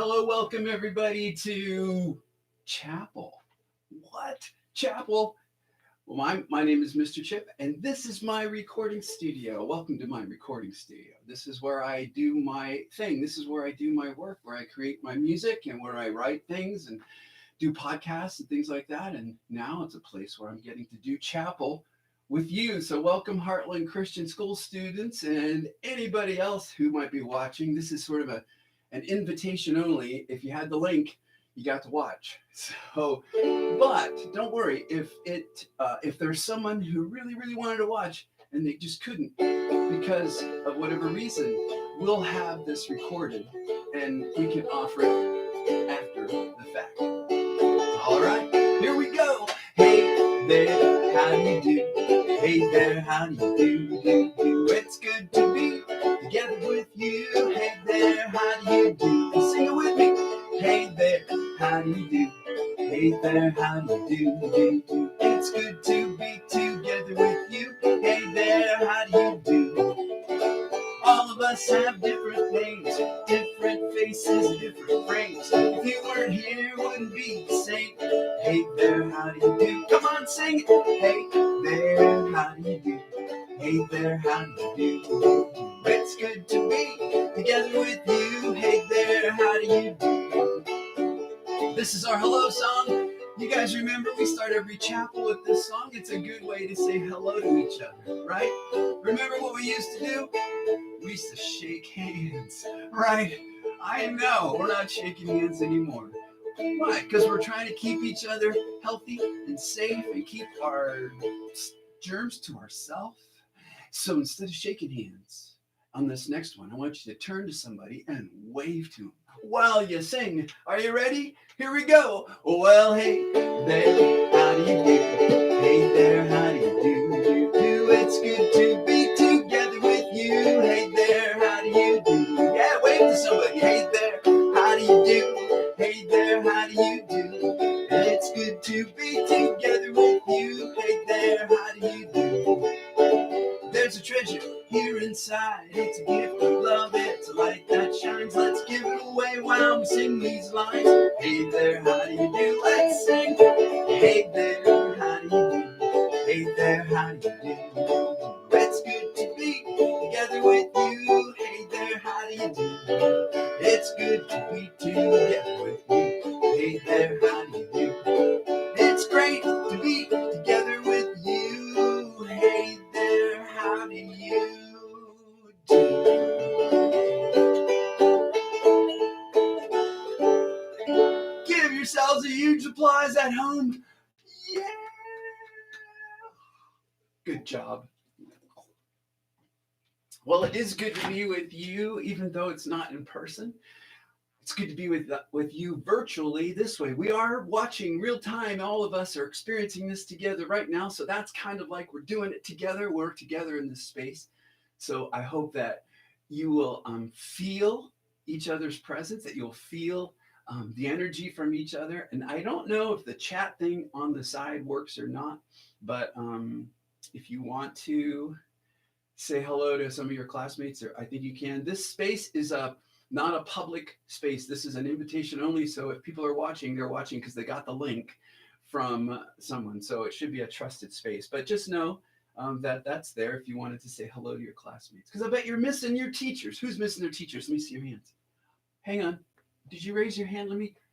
Hello, welcome everybody to Chapel. What? Chapel? Well, my name is Mr. Chip, and this is my recording studio. Welcome to my recording studio. This is where I do my thing. This is where I do my work, where I create my music and where I write things and do podcasts and things like that. And now it's a place where I'm getting to do chapel with you. So welcome Heartland Christian School students and anybody else who might be watching. This is sort of an invitation only. If you had the link, you got to watch. So, but don't worry, if there's someone who really wanted to watch and they just couldn't because of whatever reason, we'll have this recorded and we can offer it after the fact. All right, here we go. Hey there, how do you do? Hey there, how do you do? It's good to be together with you. Hey there, how do you do? Sing it with me. Hey there, how do you do? Hey there, how do you do? It's good to be together with you. Hey there, how do you do? All of us have different names, different faces, different frames. If you weren't here, it wouldn't be the same. Hey there, how do you do? Come on, sing it. Hey there, how do you do? Hey there, how do you do? It's good to be together with you. Hey there, how do you do? This is our hello song. You guys remember we start every chapel with this song. It's a good way to say hello to each other, right? Remember what we used to do? We used to shake hands, right? I know, we're not shaking hands anymore. Why? Because we're trying to keep each other healthy and safe and keep our germs to ourselves. So instead of shaking hands on this next one, I want you to turn to somebody and wave to them while you sing. Are you ready? Here we go. Well, hey there, how do you do? Hey there, how do you do? It's good to be together with you. Hey there, how do you do? Yeah, wave to somebody. Hey there, how do you do? Hey there, how do you do? It's good to be together with you. Hey there, how do you do? There's a treasure here inside. It's a gift of love. It's a light that shines. Let's give it away while we sing these lines. Hey there, how do you do? Let's sing. Hey there, how do you do? Hey there, how do you do? It's good to be together with you. Hey there, how do you do? It's good to be together with you. Hey there, how do you do? It's great to be together with you. Hey there, how do you do? Give yourselves a huge applause at home. Yeah. Good job. Well, it is good to be with you, even though it's not in person. It's good to be with you virtually this way. We are watching real time. All of us are experiencing this together right now. So that's kind of like we're doing it together. We're together in this space. So I hope that you will feel each other's presence, that you'll feel the energy from each other. And I don't know if the chat thing on the side works or not, but if you want to say hello to some of your classmates, I think you can. This space is not a public space. This is an invitation only. So if people are watching, they're watching because they got the link from someone. So it should be a trusted space. But just know that that's there if you wanted to say hello to your classmates. Because I bet you're missing your teachers. Who's missing their teachers? Let me see your hands. Hang on. Did you raise your hand?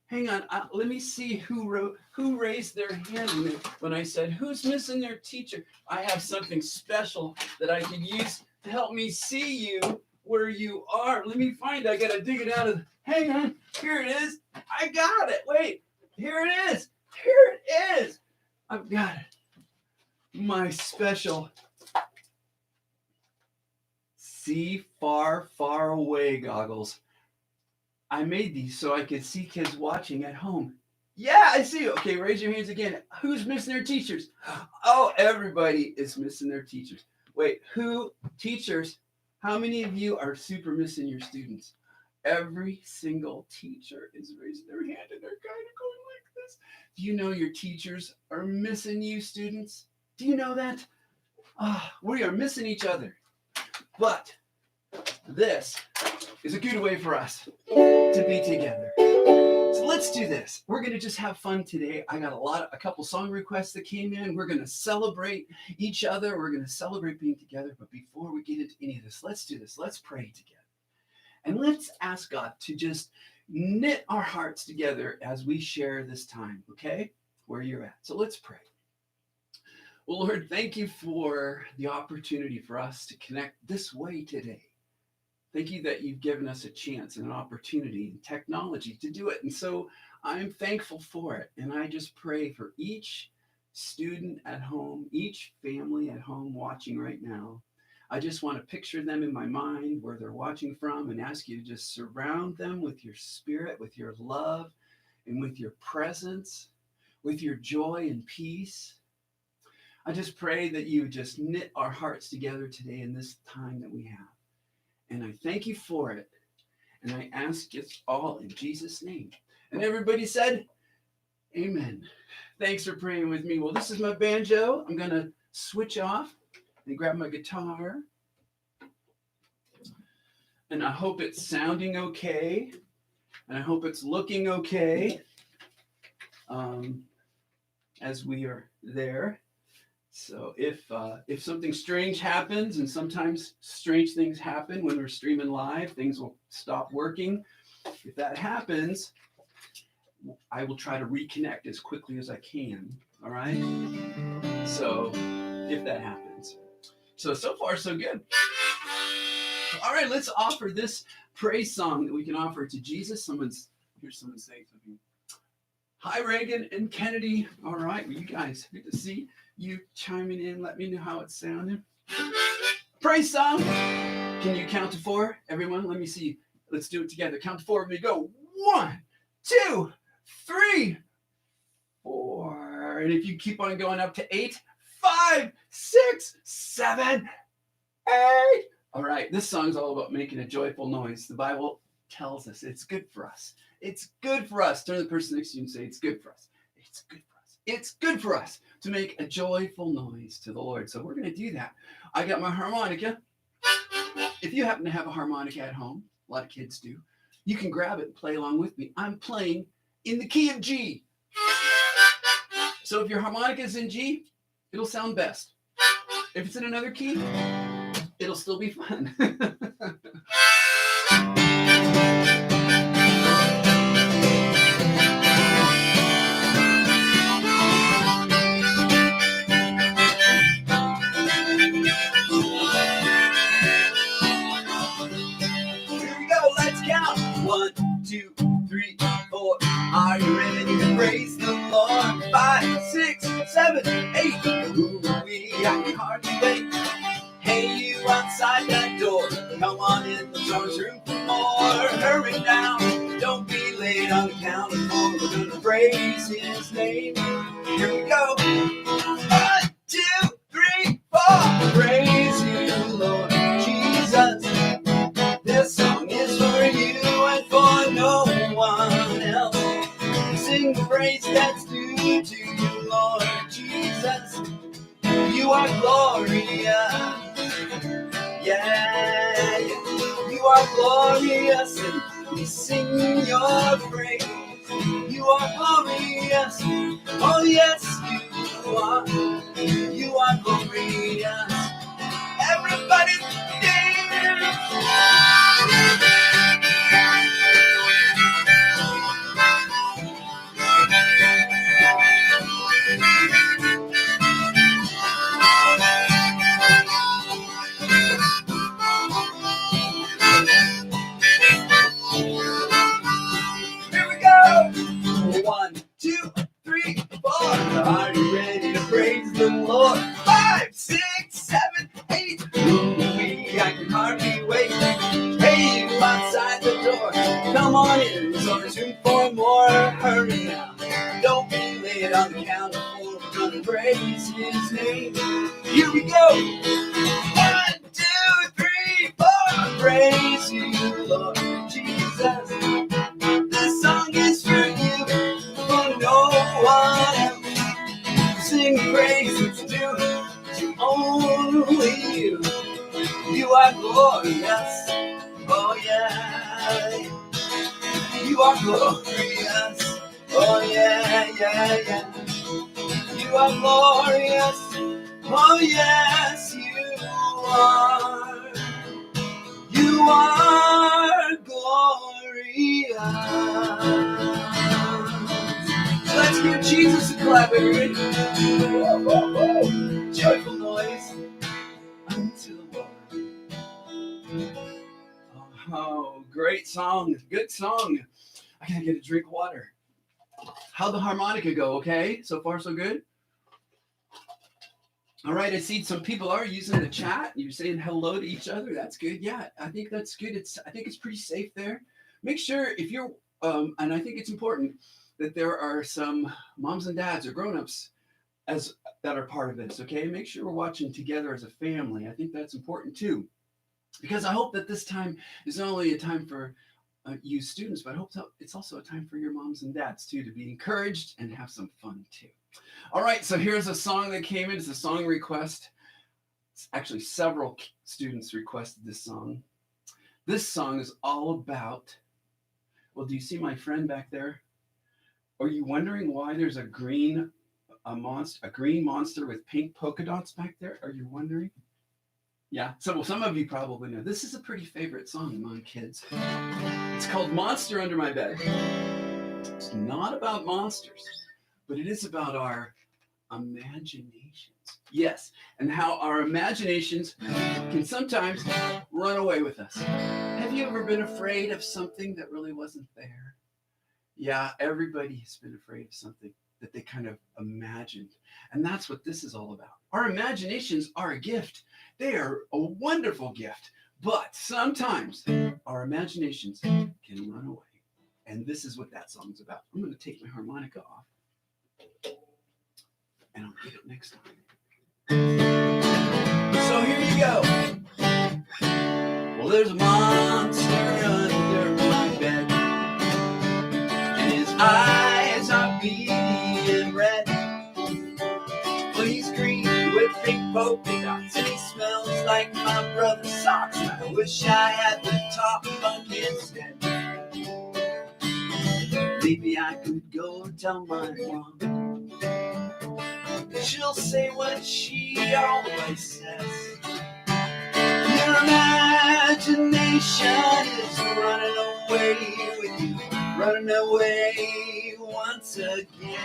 Hang on. Let me see who raised their hand when I said, who's missing their teacher? I have something special that I can use to help me see you where you are. Let me find it. I gotta dig it out of. Hang on. Here it is. I got it. Wait. Here it is. Here it is. I've got it. My special see far, far away goggles. I made these so I could see kids watching at home. Yeah, I see you. Okay, raise your hands again. Who's missing their teachers? Oh, everybody is missing their teachers. Wait, who? Teachers? How many of you are super missing your students? Every single teacher is raising their hand and they're kind of going like this. Do you know your teachers are missing you, students? Do you know that? We are missing each other. But this is a good way for us to be together. let's do this. We're going to just have fun today. I got a couple song requests that came in. We're going to celebrate each other. We're going to celebrate being together. But before we get into any of this, let's do this. Let's pray together. And let's ask God to just knit our hearts together as we share this time, okay? Where you're at. So let's pray. Well, Lord, thank you for the opportunity for us to connect this way today. Thank you that you've given us a chance and an opportunity and technology to do it. And so I'm thankful for it. And I just pray for each student at home, each family at home watching right now. I just want to picture them in my mind where they're watching from and ask you to just surround them with your spirit, with your love, and with your presence, with your joy and peace. I just pray that you just knit our hearts together today in this time that we have. And I thank you for it. And I ask it all in Jesus' name. And everybody said, amen. Thanks for praying with me. Well, this is my banjo. I'm going to switch off and grab my guitar. And I hope it's sounding okay. And I hope it's looking okay as we are there. So if something strange happens, and sometimes strange things happen when we're streaming live, things will stop working. If that happens, I will try to reconnect as quickly as I can. All right. So if that happens. So far, so good. All right, let's offer this praise song that we can offer to Jesus. Here's someone saying something. Hi, Reagan and Kennedy. All right, well, you guys, good to see you chiming in. Let me know how it's sounding. Praise song. Can you count to 4? Everyone, let me see. Let's do it together. Count to 4 with me. Go. 1, 2, 3, 4. And if you keep on going up to 8, 5, 6, 7, 8. All right, this song's all about making a joyful noise. The Bible tells us it's good for us. It's good for us. Turn to the person next to you and say, it's good for us. It's good for us. It's good for us to make a joyful noise to the Lord. So we're going to do that. I got my harmonica. If you happen to have a harmonica at home, a lot of kids do, you can grab it and play along with me. I'm playing in the key of G. So if your harmonica is in G, it'll sound best. If it's in another key, it'll still be fun. Here we go, let's count. 1, 2, 3, 4. Are you ready to praise the Lord? 5, 6, 7, 8. Ooh, I can hardly wait. Hey, you outside that door, come on in, there's room for more. Hurry now, don't be late on the count of 4. We're gonna praise his name. Here we go. 1, 2, 3, 4. Praise you, Lord Jesus. This song is for you and for no one else. Sing the praise that's due to you, Lord Jesus. You are glorious. Yeah, you are glorious, and we sing your praise. You are glorious, oh yes, you are. You are glorious. Everybody dance. Here we go. 1, 2, 3, 4. Are you ready to praise the Lord? 5, 6, 7, 8. Ooh, I can hardly wait. Hey, you outside the door, come on in. There's room for more. Hurry now. Don't be late on the count of 4. We're gonna praise his name. Here we go. 1, 2, 3, 4. Praise you, Lord Jesus. This song is for you, for no one else. Sing praise that's due to only you. You are glorious, oh yeah. You are glorious. Oh yeah, yeah, yeah. You are glorious. Oh yes, you are. You are glorious. Let's give Jesus a clap, everybody. Joyful noise unto the Lord. Oh, great song. Good song. I gotta get a drink of water. How'd the harmonica go? Okay, so far so good. All right, I see some people are using the chat. You're saying hello to each other. That's good. Yeah, I think that's good. I think it's pretty safe there. Make sure if you're, and I think it's important that there are some moms and dads or grown-ups that are part of this. Okay, make sure we're watching together as a family. I think that's important too, because I hope that this time is not only a time for you students, but I hope it's also a time for your moms and dads too to be encouraged and have some fun too. All right, so here's a song that came in. It's a song request. It's actually several students requested this song. This song is all about, well, do you see my friend back there? Are you wondering why there's a green monster with pink polka dots back there? Are you wondering? Yeah, so some of you probably know. This is a pretty favorite song among kids. It's called Monster Under My Bed. It's not about monsters, but it is about our imaginations. Yes, and how our imaginations can sometimes run away with us. Have you ever been afraid of something that really wasn't there? Yeah, everybody has been afraid of something that they kind of imagined. And that's what this is all about. Our imaginations are a gift. They are a wonderful gift. But sometimes our imaginations can run away. And this is what that song's about. I'm going to take my harmonica off. And I'll get it next time. So here you go. Well, there's a monster under my bed, and his eyes are being red. Well, he's green with pink polka dots, and he smells like my brother's socks. I wish I had the top bunk instead. Maybe I could go tell my mom. She'll say what she always says. Your imagination is running away with you, running away once again.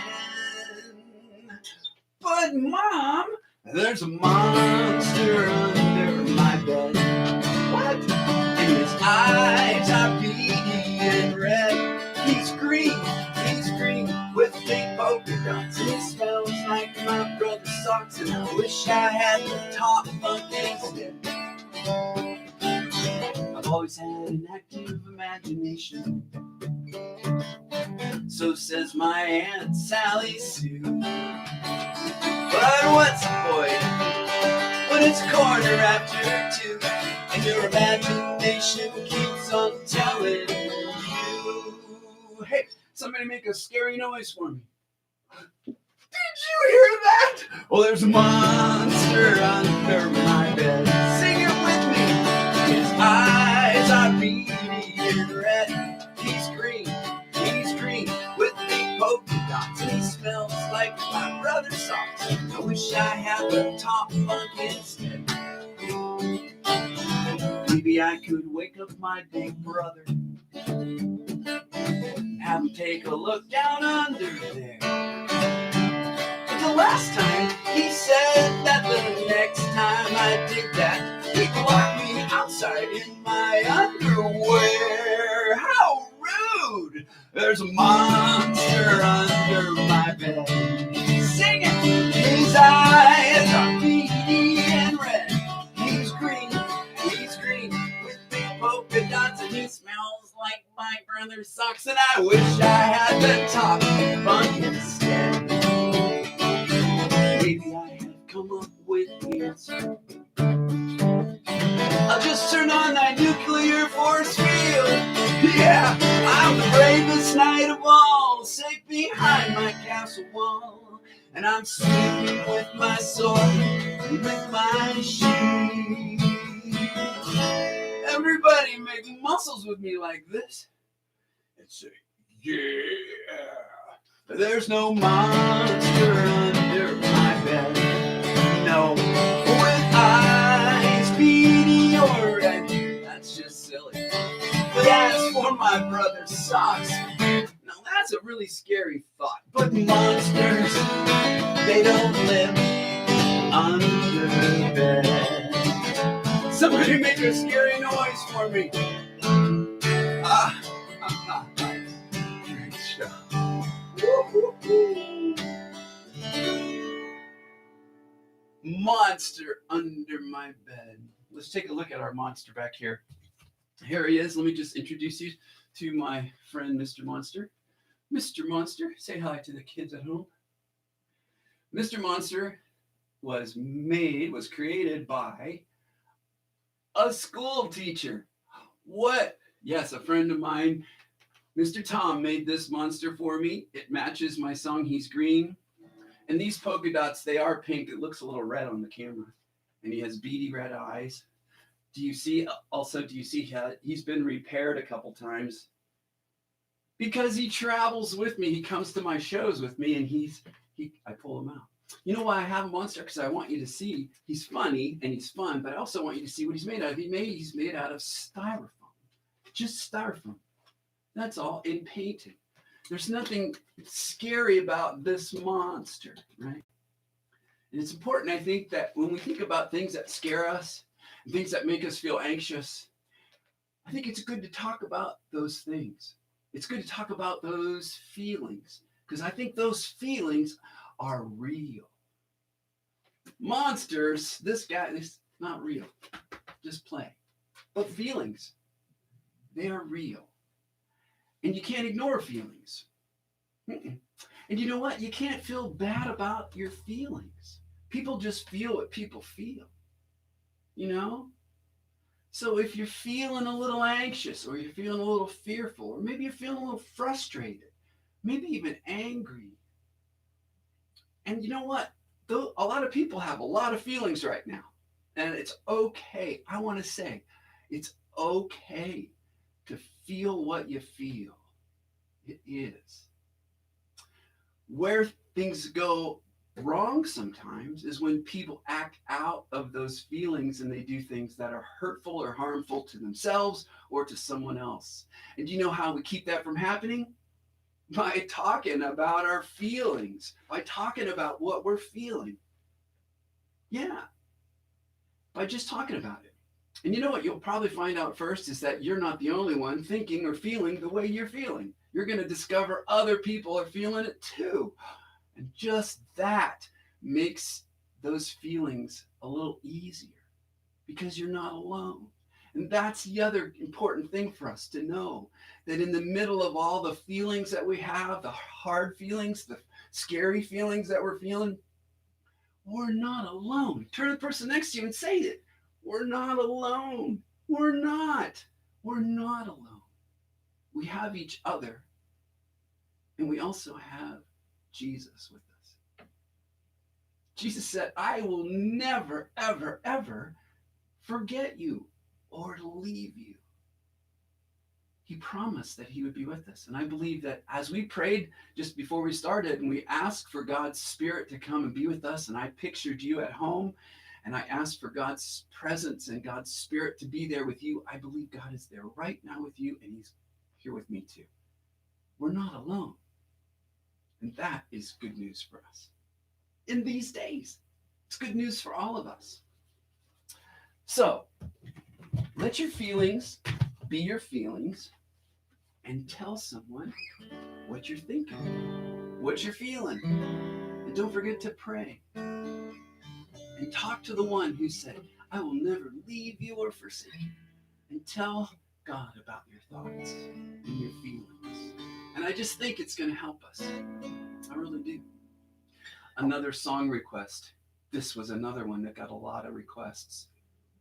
But Mom, there's a monster under my bed. What? And his eyes are being red. He's green with pink polka dots, and he smells like my brother's socks. And I wish I had the top bunk instead. I've always had an active imagination, so says my Aunt Sally Sue. But what's the point when it's 2:15 and your imagination keeps on telling you, hey, somebody make a scary noise for me. Did you hear that? Well, there's a monster under my bed. Sing it with me. His eyes are beady red. He's green with pink polka dots, and he smells like my brother's socks. I wish I had the top bunk instead. Maybe I could wake up my big brother, have him take a look down under there. But the last time he said that the next time I did that, he'd lock me outside in my underwear. How rude! There's a monster under my bed. Sing it! His eyes are beady and red. He's green with big polka dots, and he smells like my brother's socks. And I wish I had the top bunk instead. Maybe I have come up with the answer. I'll just turn on that nuclear force field. Yeah, I'm the bravest knight of all, safe behind my castle wall. And I'm sleeping with my sword and with my shield. Everybody make muscles with me like this and say, Yeah. There's no monster under my bed. No. With eyes beady or red. That's just silly. But as for my brother's socks, now that's a really scary thought. But monsters, they don't live under bed. Somebody make a scary noise for me. Great job. Woo-hoo-hoo. Monster under my bed. Let's take a look at our monster back here. Here he is. Let me just introduce you to my friend, Mr. Monster. Mr. Monster, say hi to the kids at home. Mr. Monster was created by a school teacher. What? Yes, a friend of mine, Mr. Tom, made this monster for me. It matches my song, He's Green. And these polka dots, they are pink. It looks a little red on the camera. And he has beady red eyes. Do you see how he's been repaired a couple times? Because he travels with me. He comes to my shows with me, and I pull him out. You know why I have a monster? Because I want you to see he's funny and he's fun, but I also want you to see what he's made out of. He's made out of styrofoam. Just styrofoam. That's all, in painting. There's nothing scary about this monster, right? And it's important, I think, that when we think about things that scare us, and things that make us feel anxious, I think it's good to talk about those things. It's good to talk about those feelings, because I think those feelings are real. Monsters, this is not real. Just play. But feelings, they are real. And you can't ignore feelings. And you know what? You can't feel bad about your feelings. People just feel what people feel. You know? So if you're feeling a little anxious, or you're feeling a little fearful, or maybe you're feeling a little frustrated, maybe even angry. And you know what? A lot of people have a lot of feelings right now. And it's okay. I want to say, it's okay to feel what you feel. It is. Where things go wrong sometimes is when people act out of those feelings and they do things that are hurtful or harmful to themselves or to someone else. And do you know how we keep that from happening? By talking about our feelings, by talking about what we're feeling. Yeah, by just talking about it. And you know what you'll probably find out first is that you're not the only one thinking or feeling the way you're feeling. You're going to discover other people are feeling it too. And just that makes those feelings a little easier because you're not alone. And that's the other important thing for us to know, that in the middle of all the feelings that we have, the hard feelings, the scary feelings that we're feeling, we're not alone. Turn to the person next to you and say it. We're not alone. We're not. We're not alone. We have each other. And we also have Jesus with us. Jesus said, I will never, ever, ever forget you or leave you. He promised that he would be with us. And I believe that as we prayed just before we started and we asked for God's Spirit to come and be with us, and I pictured you at home, and I asked for God's presence and God's Spirit to be there with you, I believe God is there right now with you, and he's here with me too. We're not alone. And that is good news for us. In these days, it's good news for all of us. So, let your feelings be your feelings and tell someone what you're thinking, what you're feeling. And don't forget to pray. And talk to the one who said, I will never leave you or forsake you. And tell God about your thoughts and your feelings. And I just think it's going to help us. I really do. Another song request. This was another one that got a lot of requests.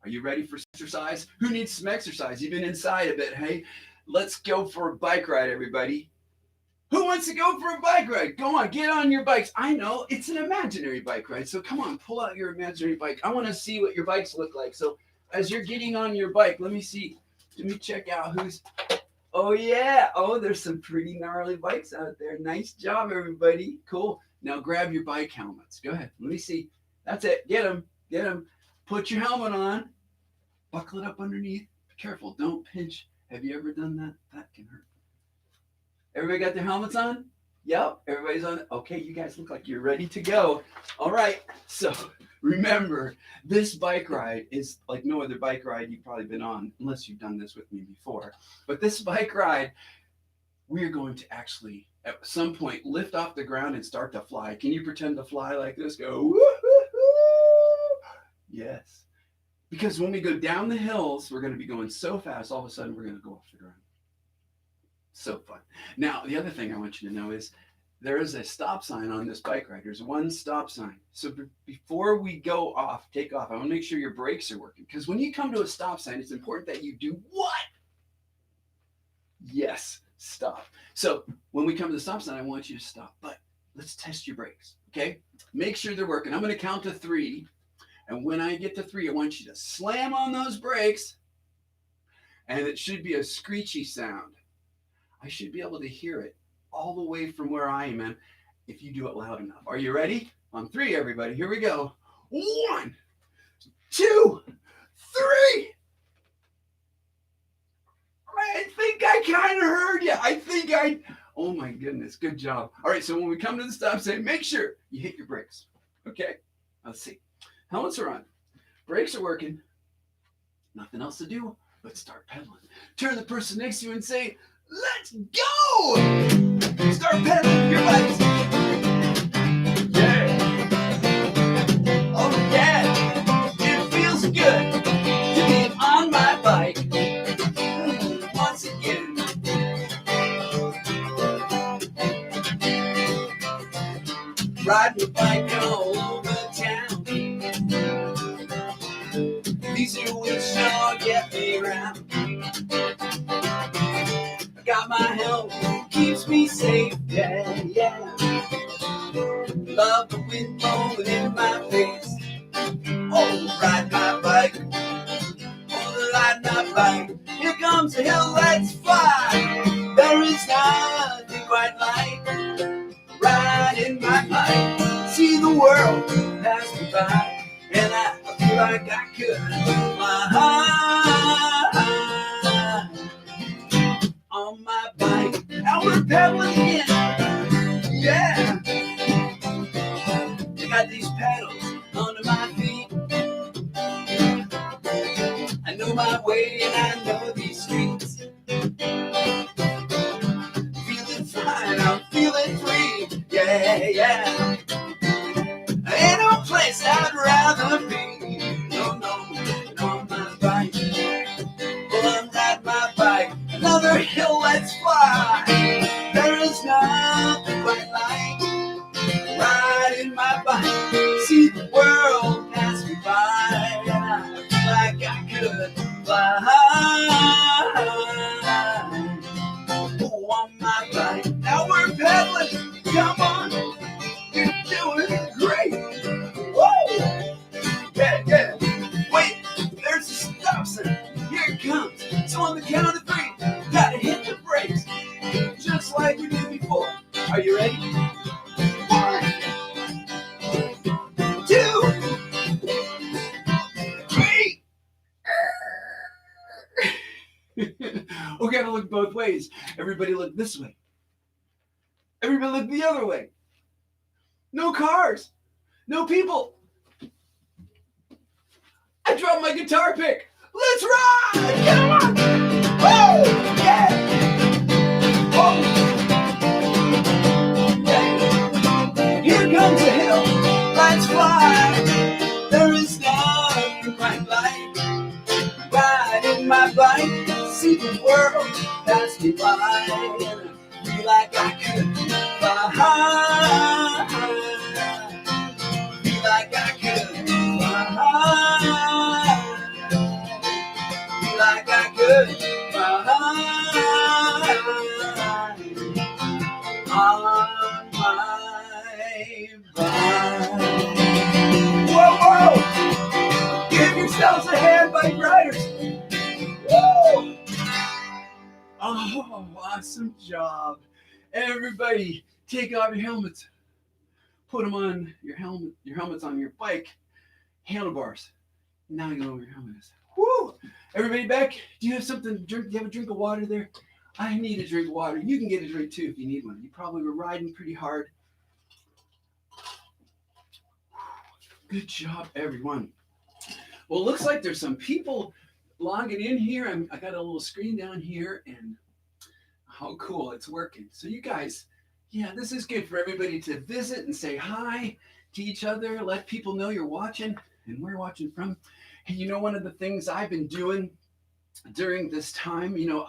Are you ready for exercise? Who needs some exercise? You've been inside a bit, hey? Let's go for a bike ride, everybody. Who wants to go for a bike ride? Go on, get on your bikes. I know, it's an imaginary bike ride. So come on, pull out your imaginary bike. I want to see what your bikes look like. So as you're getting on your bike, let me see. Let me check out who's... Oh, yeah. Oh, there's some pretty gnarly bikes out there. Nice job, everybody. Cool. Now grab your bike helmets. Go ahead. Let me see. That's it. Get them. Get them. Put your helmet on. Buckle it up underneath. Be careful. Don't pinch. Have you ever done that? That can hurt. Everybody got their helmets on? Yep. Everybody's on. Okay, you guys look like you're ready to go. All right. So remember, this bike ride is like no other bike ride you've probably been on, unless you've done this with me before. But this bike ride, we're going to actually, at some point, lift off the ground and start to fly. Can you pretend to fly like this? Go, woo-hoo-hoo. Yes. Because when we go down the hills, we're going to be going so fast, all of a sudden, we're going to go off the ground. So fun. Now, the other thing I want you to know is there is a stop sign on this bike ride. There's one stop sign. So before we go off, take off, I want to make sure your brakes are working. Because when you come to a stop sign, it's important that you do what? Yes, stop. So when we come to the stop sign, I want you to stop. But let's test your brakes, okay? Make sure they're working. I'm going to count to 3. And when I get to 3, I want you to slam on those brakes. And it should be a screechy sound. I should be able to hear it all the way from where I am in if you do it loud enough. Are you ready? On 3, everybody. Here we go. 1, 2, 3. I think I kind of heard you. Oh my goodness. Good job. All right. So when we come to the stop sign, make sure you hit your brakes. Okay. Let's see. Helmets are on. Brakes are working. Nothing else to do. Let's start pedaling. Turn to the person next to you and say, let's go! Start pedaling your bikes. Yeah. Oh, yeah. It feels good to be on my bike once again. Riding a bike all over town. These two wheels sure get me around. Got my helmet, keeps me safe, yeah, yeah. Love the wind blowing in my face. Oh, ride my bike, oh, ride my bike. Here comes the hill, let's fly. There is nothing quite like riding my bike. See the world pass me by, and I feel like I could fly on my bike. Now we're pedaling again. Yeah. I got these pedals under my feet. I know my way and I know these streets. Feeling fine, I'm feeling free. Yeah, yeah. Ain't no place I'd rather be. No, on my bike. Well, I'm riding my bike. Another hill, let's fly. There is nothing quite like riding my bike. See the world pass me by, and I feel like I could fly. Oh, on my bike. Now we're pedaling. Come on, you're doing great. Whoa! Yeah, yeah. Wait, there's a stop sign. Here it comes. So on the count of 3, gotta hit the brakes, just like we did before. Are you ready? 1, 2, 3. We gotta look both ways. Everybody look this way. Everybody look the other way. No cars. No people. I dropped my guitar pick. Let's ride! Come on! Woo! Yeah! Whoa! Yeah. Here comes a hill. Let's fly. There is nothing quite like riding my bike. See the world pass me by. Feel like I could fly. Feel like I could fly. Like I could fly on my bike. Whoa, whoa! Give yourselves a hand, bike riders. Whoa! Oh. Awesome job. Everybody, take off your helmets. Put them on your helmet. Your helmet's on your bike handlebars. Now you know where your helmet is. Woo! Everybody back? Do you have something to drink? Do you have a drink of water there? I need a drink of water. You can get a drink too if you need one. You probably were riding pretty hard. Good job, everyone. Well, it looks like there's some people logging in here. I got a little screen down here, and how cool, it's working. So you guys, yeah, this is good for everybody to visit and say hi to each other, let people know you're watching and where you're watching from. And you know, one of the things I've been doing during this time, you know,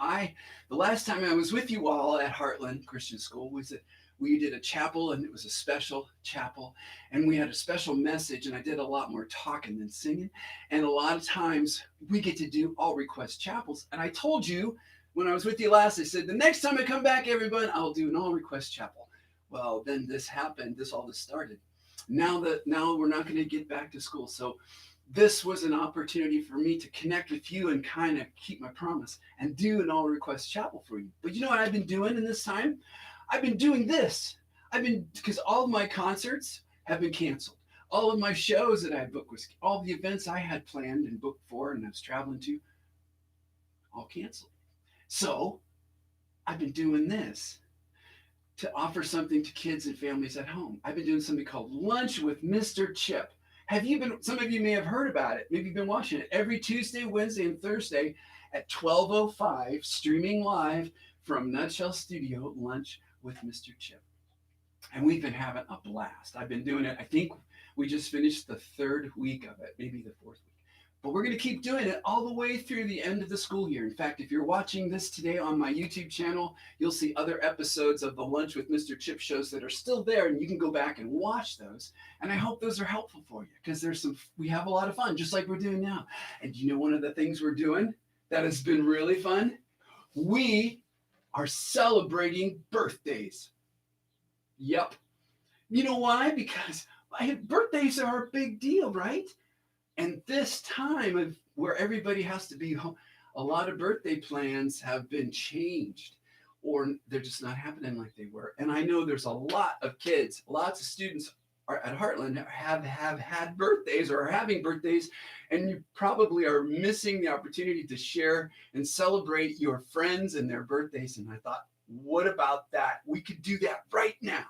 the last time I was with you all at Heartland Christian School was that we did a chapel, and it was a special chapel, and we had a special message, and I did a lot more talking than singing. And a lot of times we get to do all request chapels. And I told you when I was with you last, I said, the next time I come back, everyone, I'll do an all request chapel. Well, then this happened. All this started. Now we're not going to get back to school. So this was an opportunity for me to connect with you and kind of keep my promise and do an all request chapel for you. But you know what I've been doing in this time? I've been doing this. Because all of my concerts have been canceled. All of my shows that I booked, all the events I had planned and booked for and I was traveling to, all canceled. So I've been doing this to offer something to kids and families at home. I've been doing something called Lunch with Mr. Chip. Some of you may have heard about it. Maybe you've been watching it every Tuesday, Wednesday, and Thursday at 12:05, streaming live from Nutshell Studio, Lunch with Mr. Chip. And we've been having a blast. I've been doing it. I think we just finished the third week of it, maybe the fourth week. But we're going to keep doing it all the way through the end of the school year. In fact, if you're watching this today on my YouTube channel, you'll see other episodes of the Lunch with Mr. Chip shows that are still there, and you can go back and watch those. And I hope those are helpful for you, because we have a lot of fun, just like we're doing now. And you know, one of the things we're doing that has been really fun? We are celebrating birthdays. Yep. You know why? Because birthdays are a big deal, right? And this time where everybody has to be home, a lot of birthday plans have been changed, or they're just not happening like they were. And I know there's a lot of kids, lots of students at Heartland have had birthdays or are having birthdays, and you probably are missing the opportunity to share and celebrate your friends and their birthdays. And I thought, what about that? We could do that right now.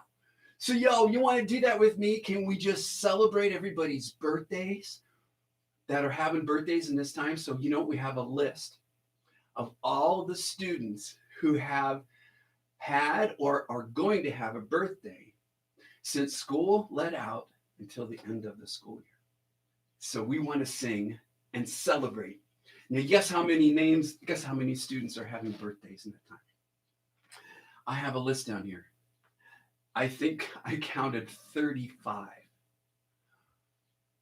So, you want to do that with me? Can we just celebrate everybody's birthdays that are having birthdays in this time? So, we have a list of all the students who have had or are going to have a birthday since school let out until the end of the school year. So we want to sing and celebrate. Now, guess how many students are having birthdays in that time? I have a list down here. I think I counted 35.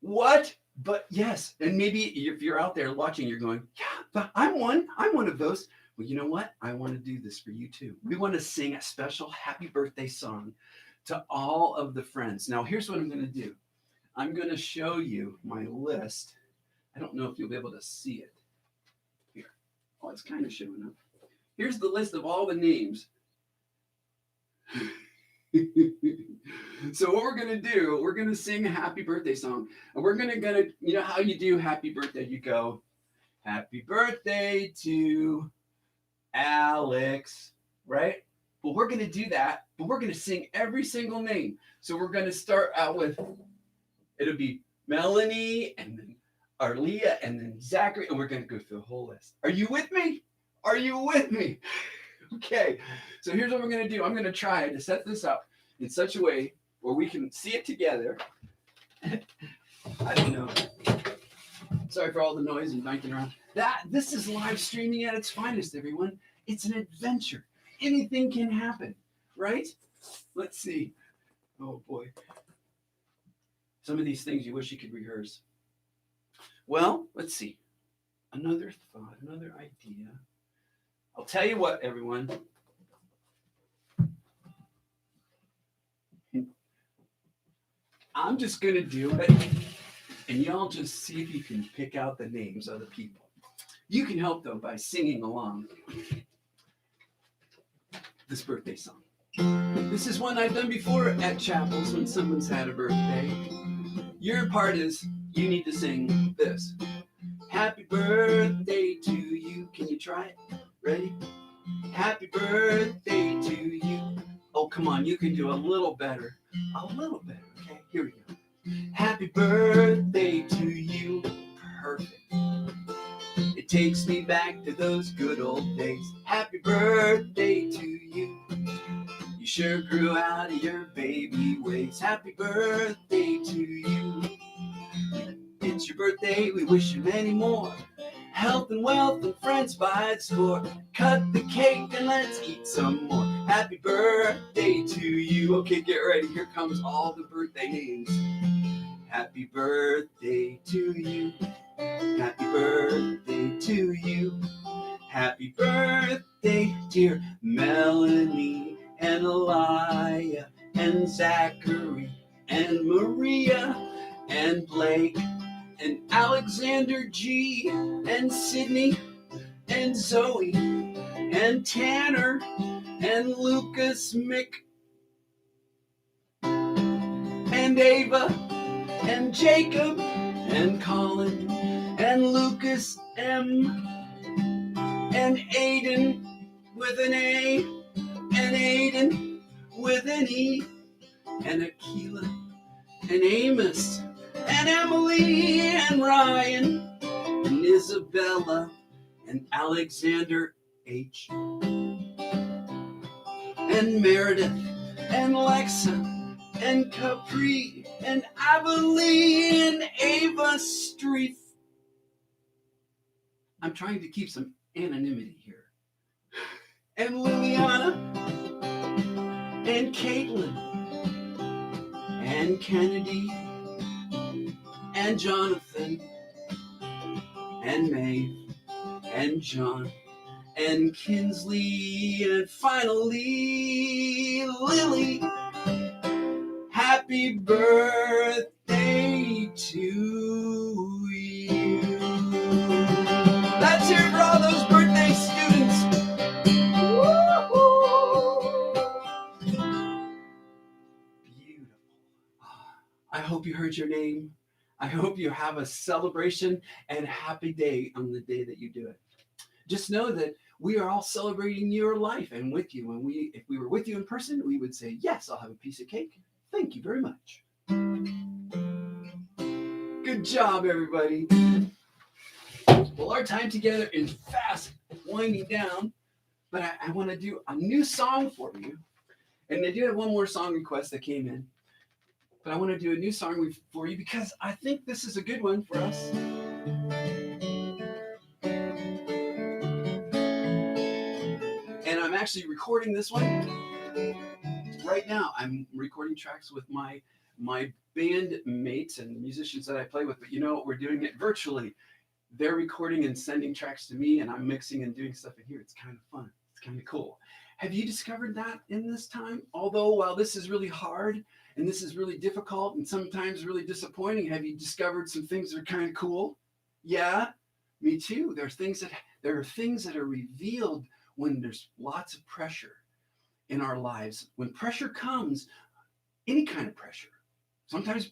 What? But yes, and maybe if you're out there watching, you're going, yeah, but I'm one of those. Well, you know what? I want to do this for you too. We want to sing a special happy birthday song to all of the friends. Now, here's what I'm going to do. I'm going to show you my list. I don't know if you'll be able to see it here. Oh, it's kind of showing up. Here's the list of all the names. So what we're going to do, we're going to sing a happy birthday song. And we're going to, you know how you do happy birthday? You go, happy birthday to Alex, right? Well, we're going to do that, but we're going to sing every single name. So we're going to start out with, it'll be Melanie, and then Arlia, and then Zachary, and we're going to go through the whole list. Are you with me? Are you with me? Okay, so here's what we're going to do. I'm going to try to set this up in such a way where we can see it together. I don't know. Sorry for all the noise and banking around. This is live streaming at its finest, everyone. It's an adventure. Anything can happen, right? Let's see. Oh, boy. Some of these things you wish you could rehearse. Well, let's see. Another thought, another idea. I'll tell you what, everyone. I'm just going to do it, and y'all just see if you can pick out the names of the people. You can help, though, by singing along. this birthday song. This is one I've done before at chapels when someone's had a birthday. Your part is you need to sing this. Happy birthday to you. Can you try it? Ready? Happy birthday to you. Oh, come on, you can do a little better. A little better, okay? Here we go. Happy birthday to you. Perfect. It takes me back to those good old days. Happy birthday to you. You sure grew out of your baby ways. Happy birthday to you. It's your birthday, we wish you many more. Health and wealth and friends by the score. Cut the cake and let's eat some more. Happy birthday to you. Okay, get ready. Here comes all the birthday names. Happy birthday to you. Happy birthday to you. Happy birthday, dear Melanie and Elia and Zachary and Maria and Blake and Alexander G and Sydney and Zoe and Tanner and Lucas Mick and Ava and Jacob and Colin and Lucas M and Aiden with an A and Aiden with an E and Akila and Amos and Emily and Ryan and Isabella and Alexander H and Meredith and Lexa and Capri and Abilene and Ava Streif. I'm trying to keep some anonymity here. And Liliana and Caitlin and Kennedy and Jonathan and Maeve and John and Kinsley and finally Lily. Happy birthday to you. Let's hear it for all those birthday students. Beautiful. I hope you heard your name. I hope you have a celebration and happy day on the day that you do it. Just know that we are all celebrating your life and with you. And if we were with you in person, we would say, yes, I'll have a piece of cake. Thank you very much. Good job, everybody. Well, our time together is fast winding down, but I want to do a new song for you. And I do have one more song request that came in, but I want to do a new song for you because I think this is a good one for us. And I'm actually recording this one right now. I'm recording tracks with my band mates and musicians that I play with, but you know what? We're doing it virtually. They're recording and sending tracks to me, and I'm mixing and doing stuff in here. It's kind of fun. It's kind of cool. Have you discovered that in this time? Although, while this is really hard and this is really difficult and sometimes really disappointing, have you discovered some things that are kind of cool? Yeah, me too. There are things that are revealed when there's lots of pressure in our lives. When pressure comes, any kind of pressure, sometimes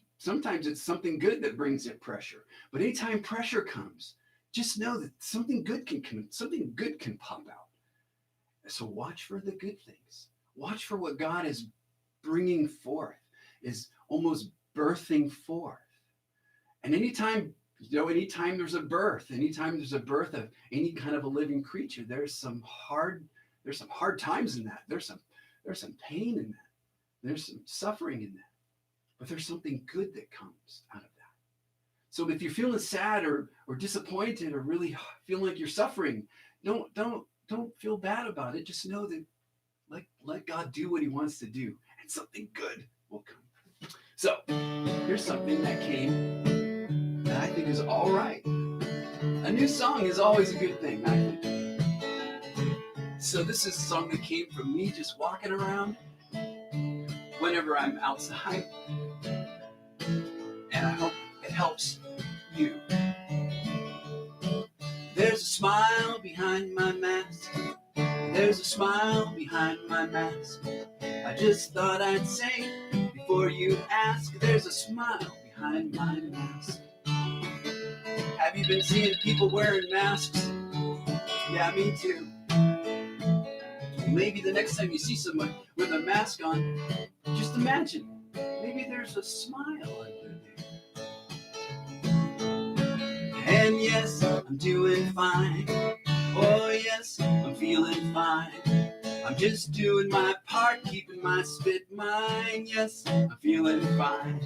it's something good that brings it pressure. But anytime pressure comes, just know that something good can pop out. So watch for the good things. Watch for what God is bringing forth, is almost birthing forth. And anytime there's a birth of any kind of a living creature, there's some hard times in that. There's some pain in that. There's some suffering in that. But there's something good that comes out of that. So if you're feeling sad or disappointed or really feeling like you're suffering, don't feel bad about it. Just know that let God do what he wants to do, and something good will come. So here's something that came that I think is all right. A new song is always a good thing, I think. So this is a song that came from me just walking around whenever I'm outside. And I hope it helps you. There's a smile behind my mask. There's a smile behind my mask. I just thought I'd say before you ask. There's a smile behind my mask. Have you been seeing people wearing masks? Yeah, me too. Maybe the next time you see someone with a mask on, just imagine, maybe there's a smile under there. And yes, I'm doing fine. Oh yes, I'm feeling fine. I'm just doing my part, keeping my spit mine. Yes, I'm feeling fine.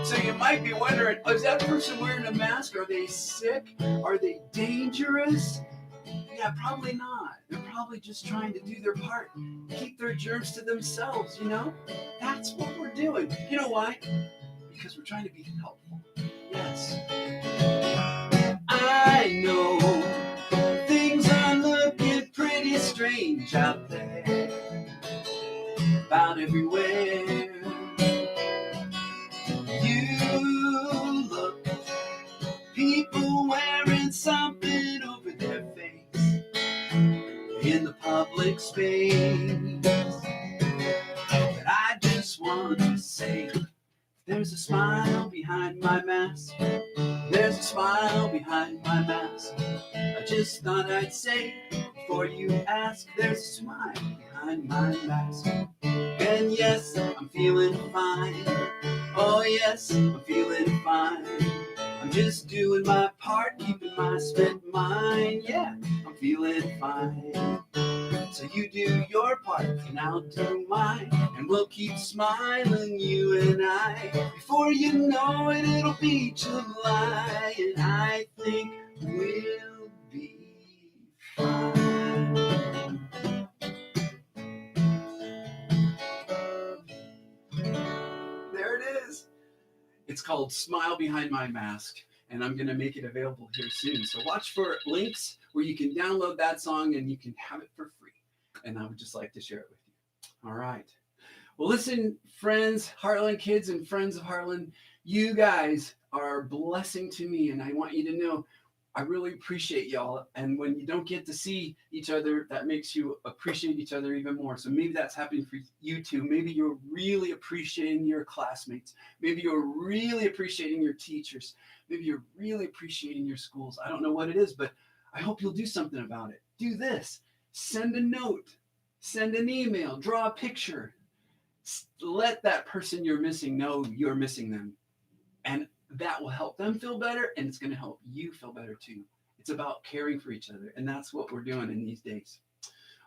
So you might be wondering, is that person wearing a mask? Are they sick? Are they dangerous? Yeah, probably not. They're probably just trying to do their part, keep their germs to themselves, you know? That's what we're doing. You know why? Because we're trying to be helpful. Yes. I know things are looking pretty strange out there, about everywhere. You look, people wearing something over their face in the public space. But I just want to say, there's a smile behind my mask. There's a smile behind my mask. I just thought I'd say before you ask. There's a smile behind my mask. And yes, I'm feeling fine. Oh yes, I'm feeling fine. I'm just doing my part, keeping my spit mine. Yeah, I'm feeling fine. So you do your part and I'll do mine, and we'll keep smiling, you and I. Before you know it, it'll be July, and I think we'll be fine. There it is. It's called Smile Behind My Mask, and I'm going to make it available here soon. So watch for links where you can download that song and you can have it for free. And I would just like to share it with you. All right. Well, listen, friends, Heartland kids and friends of Heartland, you guys are a blessing to me, and I want you to know I really appreciate y'all. And when you don't get to see each other, that makes you appreciate each other even more. So maybe that's happening for you too. Maybe you're really appreciating your classmates. Maybe you're really appreciating your teachers. Maybe you're really appreciating your schools. I don't know what it is, but I hope you'll do something about it. Do this. Send a note, send an email, draw a picture. Let that person you're missing know you're missing them. And that will help them feel better, and it's going to help you feel better too. It's about caring for each other, and that's what we're doing in these days.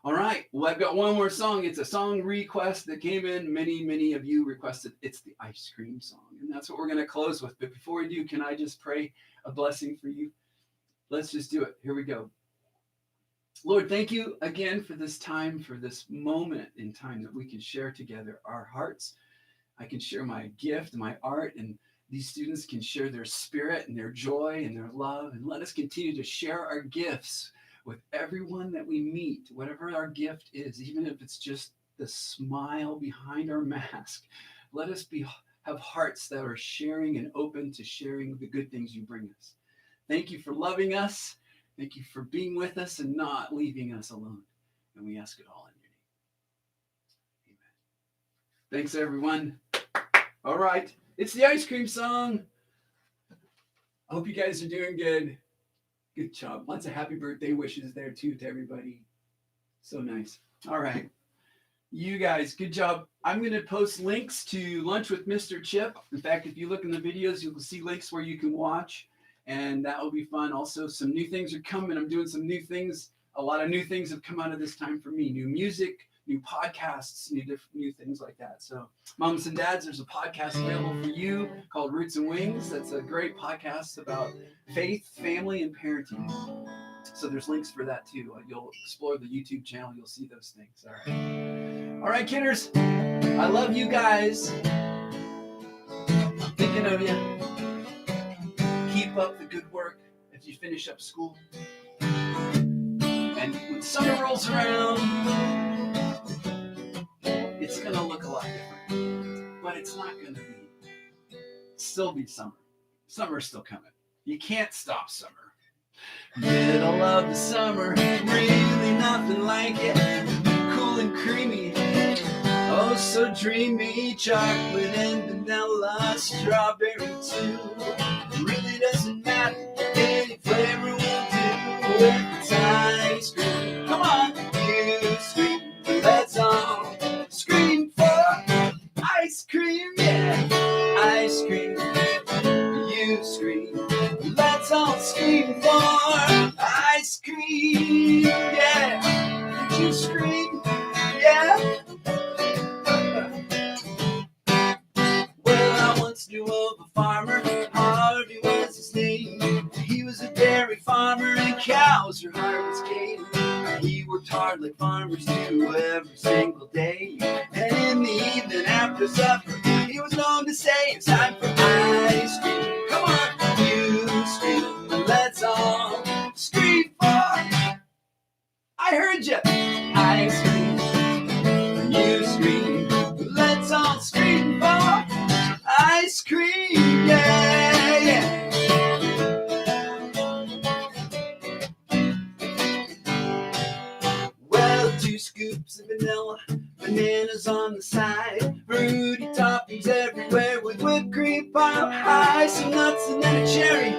All right, well, I've got one more song. It's a song request that came in. Many of you requested. It's the ice cream song, and that's what we're going to close with. But before we do, can I just pray a blessing for you? Let's just do it. Here we go. Lord, thank you again for this time, for this moment in time that we can share together our hearts. I can share my gift, my art, and these students can share their spirit and their joy and their love. And let us continue to share our gifts with everyone that we meet, whatever our gift is, even if it's just the smile behind our mask. Let us have hearts that are sharing and open to sharing the good things you bring us. Thank you for loving us. Thank you for being with us and not leaving us alone. And we ask it all in your name. Amen. Thanks, everyone. All right. It's the ice cream song. I hope you guys are doing good. Good job. Lots of happy birthday wishes there, too, to everybody. So nice. All right. You guys, good job. I'm going to post links to Lunch with Mr. Chip. In fact, if you look in the videos, you'll see links where you can watch. And that will be fun. Also, some new things are coming. I'm doing some new things. A lot of new things have come out of this time for me. New music, new podcasts, new things like that. So, moms and dads, there's a podcast available for you called Roots and Wings. That's a great podcast about faith, family, and parenting. So there's links for that too. You'll explore the YouTube channel. You'll see those things. All right. All right, kidders. I love you guys. I'm thinking of you. Keep up the good work as you finish up school. And when summer rolls around, it's going to look a lot different. But it's not going to still be summer. Summer's still coming. You can't stop summer. Middle of the summer, really nothing like it. Cool and creamy, oh so dreamy. Chocolate and vanilla, strawberry too. Really doesn't matter, any flavor will do. It's ice cream, come on, you scream. Let's all scream for ice cream, yeah. Ice cream, you scream. Let's all scream for ice cream, yeah. Did you scream? Yeah. Well, I once knew of a farmer, Harvey was his name. He was a dairy farmer and cows were harvest came. He worked hard like farmers do every single day. And in the evening after supper, he was known to say, it's time for ice cream. Come on, you scream. Let's all scream for. I heard you. Ice cream. You scream. Let's all scream for ice cream. Yeah, yeah. Well, 2 scoops of vanilla, bananas on the side, fruity toppings everywhere with whipped cream pile high, some nuts and then a cherry.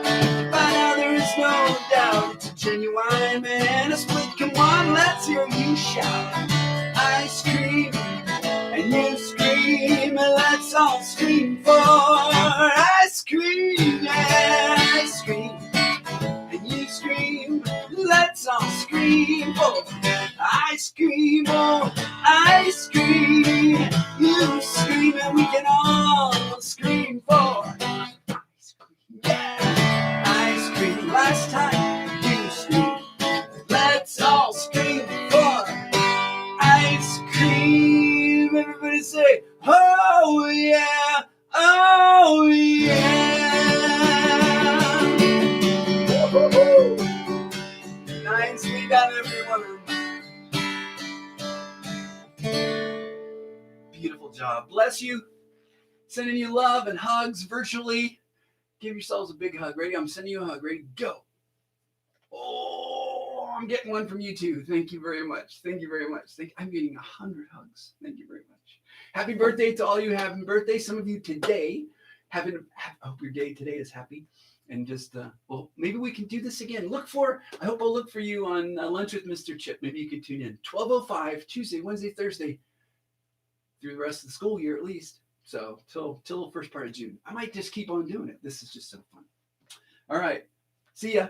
By now there is no doubt it's a genuine banana split. Come on, let's hear you shout. Ice cream, and you scream, and let's all scream for ice cream, yeah. Ice cream, and you scream, let's all scream for ice cream, oh, ice cream. You scream and we can all scream for ice cream, yeah. Ice cream, last time you scream, let's all scream for ice cream. Everybody say, oh yeah, oh yeah. Woo-hoo-hoo. Nicely done, everyone. Beautiful job. Bless you. Sending you love and hugs virtually. Give yourselves a big hug. Ready? I'm sending you a hug. Ready? Go. Oh, I'm getting one from you too. Thank you very much. Thank you very much. I'm getting 100 hugs. Thank you very much. Happy birthday to all you having birthday. Some of you today I hope your day today is happy. And just, well, maybe we can do this again. I hope I'll look for you on Lunch with Mr. Chip. Maybe you can tune in. 12:05, Tuesday, Wednesday, Thursday, through the rest of the school year at least. So till the first part of June. I might just keep on doing it. This is just so fun. All right. See ya.